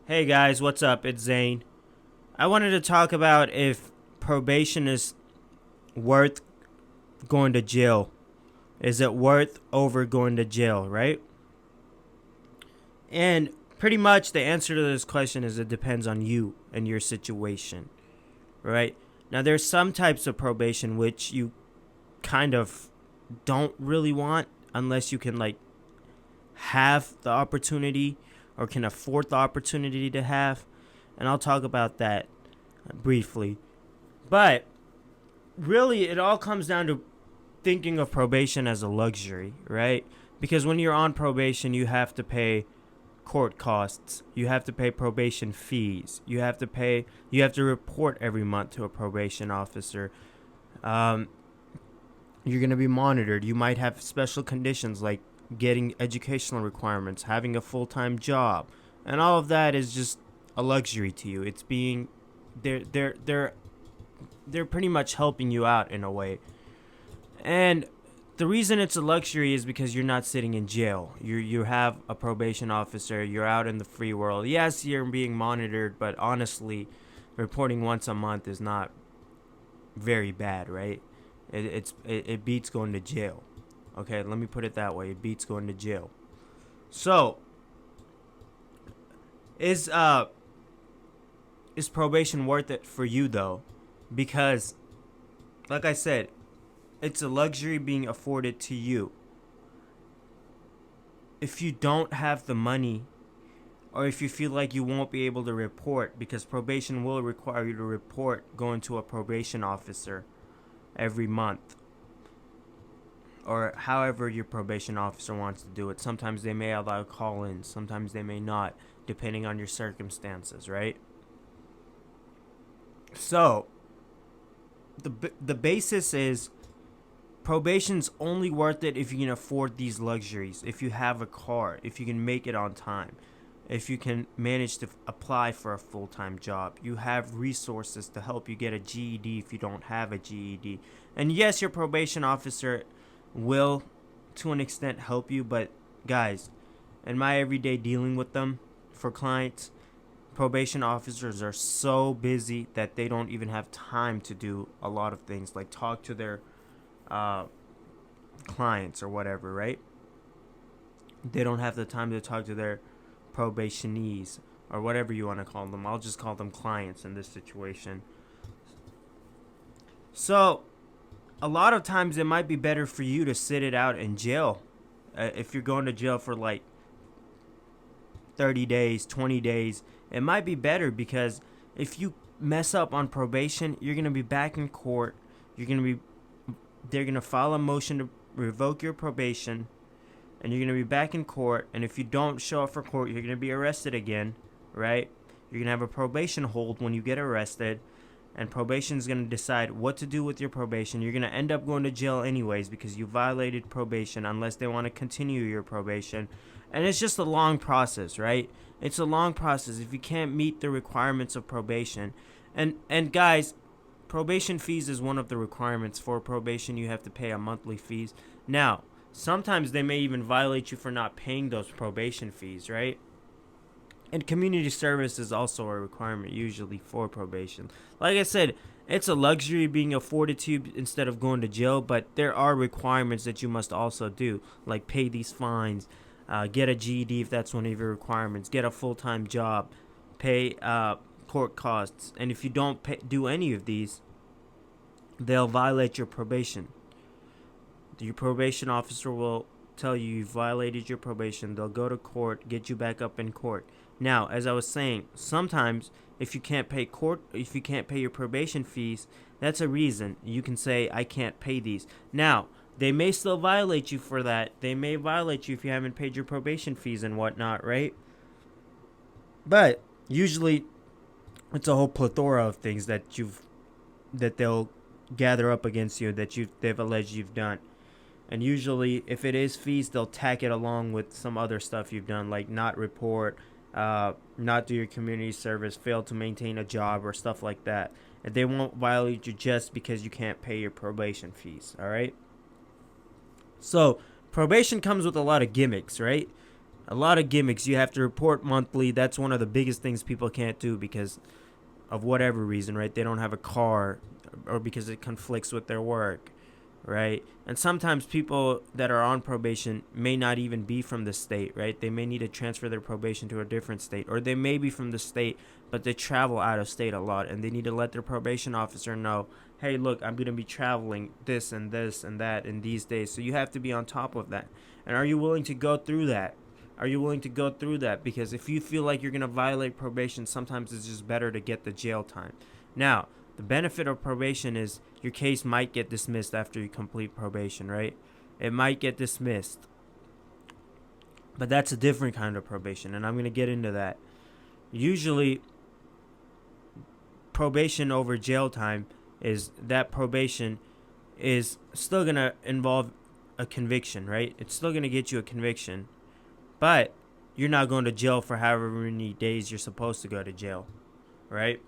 Hey guys, what's up? It's Zain. I wanted to talk about if probation is worth going to jail. Is it worth over going to jail, right? And pretty much the answer to this question is it depends on you and your situation, right? Now, there's some types of probation which you kind of don't really want unless you can, like, have the opportunity or can afford the opportunity to have. And I'll talk about that briefly. But really, it all comes down to thinking of probation as a luxury, right? Because when you're on probation, you have to pay court costs. You have to pay probation fees. You have to report every month to a probation officer. Um, you're going to be monitored. You might have special conditions like getting educational requirements, having a full-time job. And all of that is just a luxury to you. It's being they're pretty much helping you out in a way. And the reason it's a luxury is because you're not sitting in jail. You have a probation officer. You're out in the free world. Yes, you're being monitored, but honestly, reporting once a month is not very bad, right? It beats going to jail. Okay, let me put it that way. It beats going to jail. So, is uh is probation worth it for you though? Because like I said, it's a luxury being afforded to you. If you don't have the money, or if you feel like you won't be able to report, because probation will require you to report going to a probation officer every month, or however your probation officer wants to do it. Sometimes they may allow call-ins, sometimes they may not, depending on your circumstances, right? So, the basis is probation's only worth it if you can afford these luxuries, if you have a car, if you can make it on time, if you can manage to apply for a full-time job, you have resources to help you get a GED if you don't have a GED. And yes, your probation officer will to an extent help you, but guys, in my everyday dealing with them for clients, probation officers are so busy that they don't even have time to do a lot of things like talk to their uh, clients or whatever, right? They don't have the time to talk to their probationees or whatever you want to call them. I'll just call them clients in this situation. So, a lot of times it might be better for you to sit it out in jail. If you're going to jail for like 30 days, 20 days, it might be better because if you mess up on probation, you're going to be back in court. They're going to file a motion to revoke your probation, and you're going to be back in court. And if you don't show up for court, you're going to be arrested again, right? You're going to have a probation hold when you get arrested, and probation is going to decide what to do with your probation. You're going to end up going to jail anyways because you violated probation unless they want to continue your probation. And it's just a long process, right? It's a long process if you can't meet the requirements of probation. And guys, probation fees is one of the requirements for probation. You have to pay a monthly fees. Now, sometimes they may even violate you for not paying those probation fees, right? And community service is also a requirement usually for probation. Like I said, it's a luxury being afforded to you instead of going to jail, but there are requirements that you must also do, like pay these fines, get a GED if that's one of your requirements, get a full-time job, pay court costs. And if you don't do any of these, they'll violate your probation. Your probation officer will tell you violated your probation. They'll go to court, get you back up in court. Now, as I was saying, sometimes if you can't pay your probation fees, that's a reason. You can say, I can't pay these. Now, they may still violate you for that. They may violate you if you haven't paid your probation fees and whatnot, right? But usually it's a whole plethora of things that they'll gather up against you that they've alleged you've done. And usually, if it is fees, they'll tack it along with some other stuff you've done, like not report, not do your community service, fail to maintain a job, or stuff like that. And they won't violate you just because you can't pay your probation fees, all right? So, probation comes with a lot of gimmicks, right? A lot of gimmicks. You have to report monthly. That's one of the biggest things people can't do because of whatever reason, right? They don't have a car or because it conflicts with their work, right? And sometimes people that are on probation may not even be from the state, right? They may need to transfer their probation to a different state, or they may be from the state, but they travel out of state a lot, and they need to let their probation officer know, hey, look, I'm going to be traveling this and that in these days. So you have to be on top of that. And are you willing to go through that? Are you willing to go through that? Because if you feel like you're going to violate probation, sometimes it's just better to get the jail time. Now, the benefit of probation is your case might get dismissed after you complete probation, right? It might get dismissed. But that's a different kind of probation, and I'm going to get into that. Usually, probation over jail time is that probation is still going to involve a conviction, right? It's still going to get you a conviction. But you're not going to jail for however many days you're supposed to go to jail, right?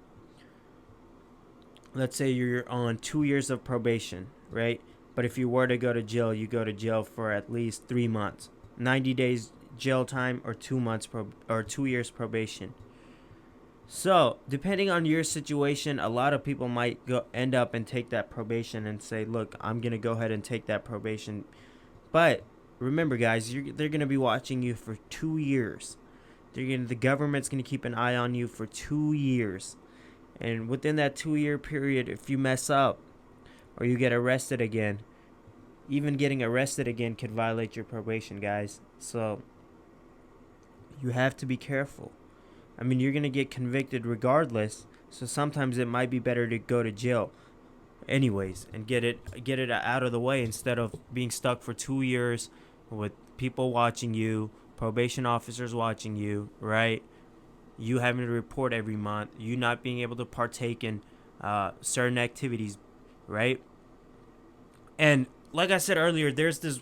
Let's say you're on 2 years of probation, right? But if you were to go to jail, you go to jail for at least 3 months, 90 days jail time, or 2 months or 2 years probation. So, depending on your situation, a lot of people might end up and take that probation and say, look, I'm going to go ahead and take that probation. But remember, guys, they're going to be watching you for 2 years. The government's going to keep an eye on you for 2 years. And within that 2-year period, if you mess up or you get arrested again, even getting arrested again could violate your probation, guys. So you have to be careful. I mean, you're going to get convicted regardless. So sometimes it might be better to go to jail anyways and get it out of the way instead of being stuck for 2 years with people watching you, probation officers watching you, right? You having to report every month, you not being able to partake in certain activities, right? And like I said earlier, there's this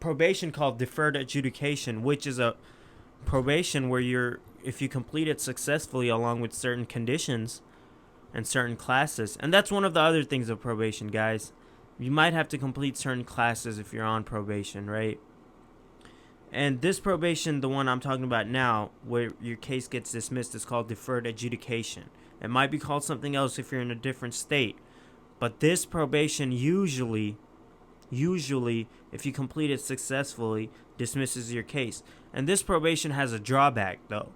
probation called deferred adjudication, which is a probation where if you complete it successfully along with certain conditions and certain classes. And that's one of the other things of probation, guys. You might have to complete certain classes if you're on probation, right? And this probation, the one I'm talking about now, where your case gets dismissed, is called deferred adjudication. It might be called something else if you're in a different state. But this probation usually, if you complete it successfully, dismisses your case. And this probation has a drawback, though.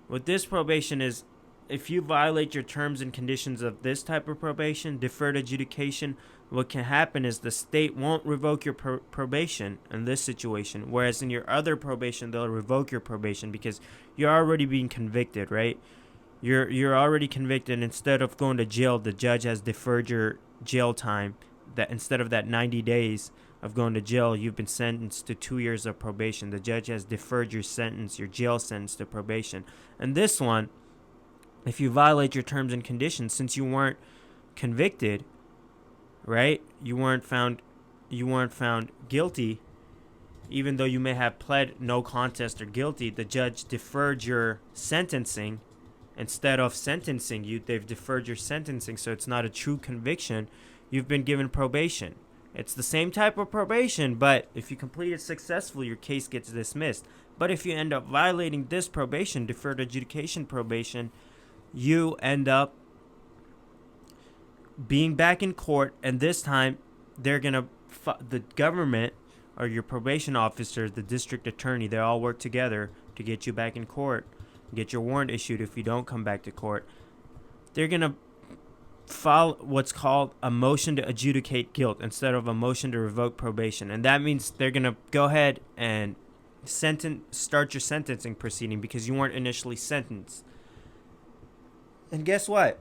With this probation is, if you violate your terms and conditions of this type of probation, deferred adjudication, what can happen is the state won't revoke your probation in this situation, whereas in your other probation, they'll revoke your probation because you're already being convicted, right? You're already convicted. Instead of going to jail, the judge has deferred your jail time. That instead of that 90 days of going to jail, you've been sentenced to 2 years of probation. The judge has deferred your sentence, your jail sentence, to probation. And this one, if you violate your terms and conditions, since you weren't convicted, right? You weren't found guilty, even though you may have pled no contest or guilty. The judge deferred your sentencing. Instead of sentencing you, they've deferred your sentencing, so it's not a true conviction. You've been given probation. It's the same type of probation, but if you complete it successfully, your case gets dismissed. But if you end up violating this probation, deferred adjudication probation, you end up being back in court, and this time they're gonna the government or your probation officer, the district attorney, they all work together to get you back in court, get your warrant issued if you don't come back to court. They're gonna file what's called a motion to adjudicate guilt instead of a motion to revoke probation, and that means they're gonna go ahead and start your sentencing proceeding because you weren't initially sentenced. And guess what?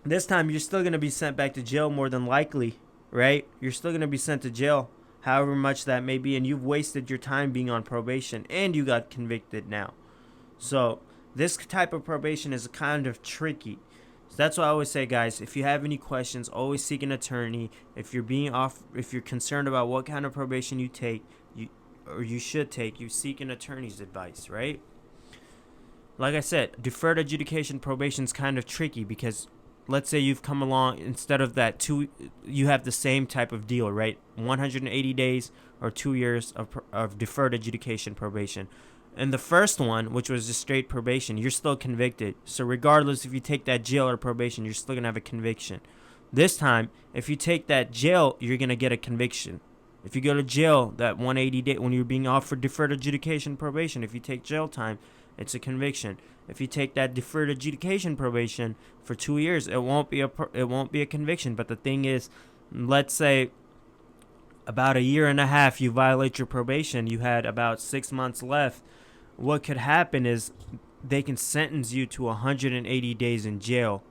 This time, you're still going to be sent back to jail more than likely, right? You're still going to be sent to jail, however much that may be, and you've wasted your time being on probation, and you got convicted now. So this type of probation is kind of tricky. So that's why I always say, guys, if you have any questions, always seek an attorney. If you're concerned about what kind of probation you take, you should take, you seek an attorney's advice, right? Like I said, deferred adjudication probation is kind of tricky because let's say you've come along, instead of that you have the same type of deal, right? 180 days or 2 years of deferred adjudication probation. And the first one, which was just straight probation, you're still convicted. So regardless if you take that jail or probation, you're still going to have a conviction. This time, if you take that jail, you're going to get a conviction. If you go to jail, that 180 day, when you're being offered deferred adjudication probation, if you take jail time, it's a conviction. If you take that deferred adjudication probation for 2 years, it won't be a conviction. But the thing is, let's say about a year and a half, you violate your probation, you had about 6 months left. What could happen is they can sentence you to 180 days in jail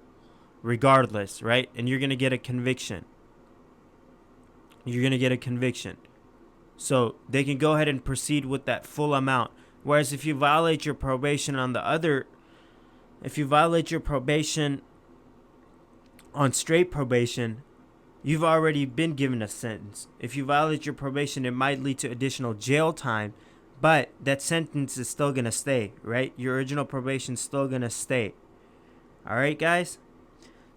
regardless, right? And you're going to get a conviction. You're going to get a conviction. So they can go ahead and proceed with that full amount. Whereas if you violate your probation if you violate your probation on straight probation, you've already been given a sentence. If you violate your probation, it might lead to additional jail time, but that sentence is still going to stay, right? Your original probation is still going to stay. All right, guys?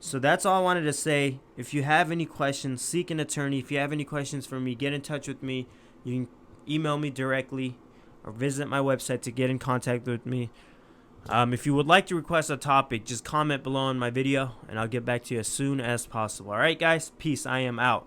So that's all I wanted to say. If you have any questions, seek an attorney. If you have any questions for me, get in touch with me. You can email me directly or visit my website to get in contact with me. If you would like to request a topic, just comment below on my video, and I'll get back to you as soon as possible. All right, guys? Peace. I am out.